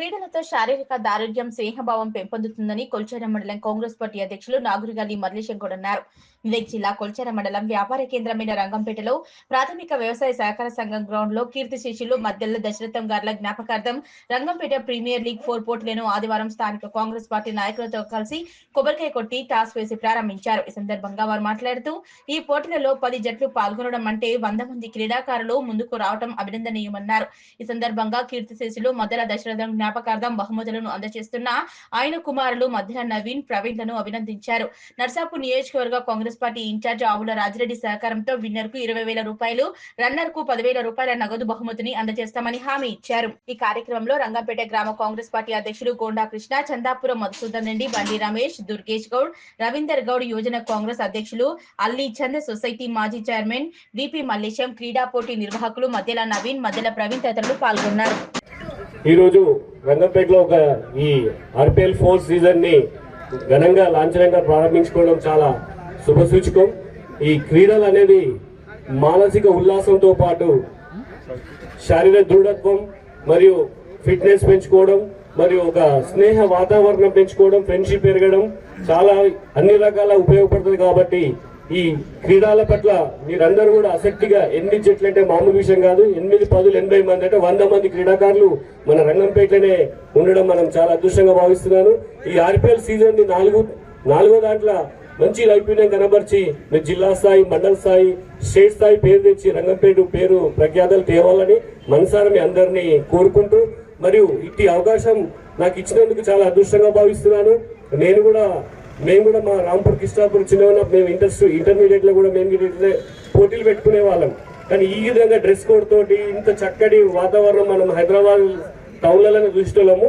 క్రీడలతో శారీరక దారుఢ్యం, స్నేహభావం పెంపొందుతుందని కొల్చార మండలం కాంగ్రెస్ పార్టీ అధ్యక్షులు నాగురిగల్లి మల్లేశంగౌడ్ అన్నారు. మెదక్ జిల్లా కొల్చార మండలం వ్యాపార కేంద్రమైన రంగంపేటలో ప్రాథమిక వ్యవసాయ సహకార సంఘం గ్రౌండ్ లో కీర్తి శిష్యులు మద్దెల దశరథం గార్ల జ్ఞాపకార్థం రంగంపేట ప్రీమియర్ లీగ్ 4 పోటీలను ఆదివారం స్థానిక కాంగ్రెస్ పార్టీ నాయకులతో కలిసి కొబ్బరికాయ కొట్టి టాస్ వేసి ప్రారంభించారు. ఈ సందర్భంగా వారు మాట్లాడుతూ ఈ పోటీలలో 10 జట్లు పాల్గొనడం అంటే 100 మంది క్రీడాకారులు ముందుకు రావడం అభినందనీయమన్నారు. ఈ సందర్భంగా కీర్తి శిష్యులు మద్దెల దశరథం జ్ఞాపకార్థం బహుమతులను అందజేస్తున్న ఆయన కుమారులు మధ్యల నవీన్, ప్రవీణ్లను అభినందించారు. నర్సాపూర్ నియోజకవర్గ కాంగ్రెస్ పార్టీ ఇన్ఛార్జ్ ఆవుల రాజిరెడ్డి సహకారంతో విన్నర్ కు 20,000 రూపాయలు, రన్నర్ కు 10,000 రూపాయల నగదు బహుమతిని అందజేస్తామని హామీ ఇచ్చారు. ఈ కార్యక్రమంలో రంగంపేట గ్రామ కాంగ్రెస్ పార్టీ అధ్యక్షులు గోండా కృష్ణ, చందాపురం మధుసూదన్ రెడ్డి, బండి రమేష్, దుర్గేష్ గౌడ్, రవీందర్ గౌడ్, యువజన కాంగ్రెస్ అధ్యక్షులు అల్లీ చంద్, సొసైటీ మాజీ చైర్మన్ విపి మల్లేశం, క్రీడా పోటీ నిర్వాహకులు మధ్యల నవీన్, మధ్యల ప్రవీణ్ తదితరులు పాల్గొన్నారు. ఈ రోజు రంగంపేటలో ఈ ఆర్పిఎల్ 4 సీజన్ ని ఘనంగా లాంఛనంగా ప్రారంభించుకోవడం చాలా శుభసూచకం. ఈ క్రీడలు అనేది మానసిక ఉల్లాసంతో పాటు శారీరక దృఢత్వం మరియు ఫిట్నెస్ పెంచుకోవడం మరియు ఒక స్నేహ వాతావరణం పెంచుకోవడం, ఫ్రెండ్షిప్ పెరగడం చాలా అన్ని రకాల ఉపయోగపడుతుంది. కాబట్టి ఈ క్రీడల పట్ల మీరందరూ కూడా ఆసక్తిగా 8 జట్లు అంటే మామూలు విషయం కాదు. 8, 10, 80 మంది అంటే 100 మంది క్రీడాకారులు మన రంగంపేటలోనే ఉండడం మనం చాలా అదృష్టంగా భావిస్తున్నాను. ఈ ఆర్పిఎల్ సీజన్ ని నాలుగో దాంట్లో మంచి నైపుణ్యం కనబరిచి మీరు జిల్లా స్థాయి, మండల స్థాయి, స్టేట్ స్థాయి పేరు తెచ్చి రంగంపేట పేరు ప్రఖ్యాతలు తేవాలని మనసారా మీ అందరినీ కోరుకుంటూ, మరియు ఇట్టి అవకాశం నాకు ఇచ్చినందుకు చాలా అదృష్టంగా భావిస్తున్నాను. మేము కూడా మా రాంపూర్ కిష్టాపూర్ చిన్న మేము ఇంటర్మీడియట్ లో కూడా మేము పోటీలు పెట్టుకునే వాళ్ళం. కానీ ఈ విధంగా డ్రెస్ కోడ్ తోటి ఇంత చక్కటి వాతావరణం మనం హైదరాబాద్ టౌన్లలో చూసేటోళ్ళము.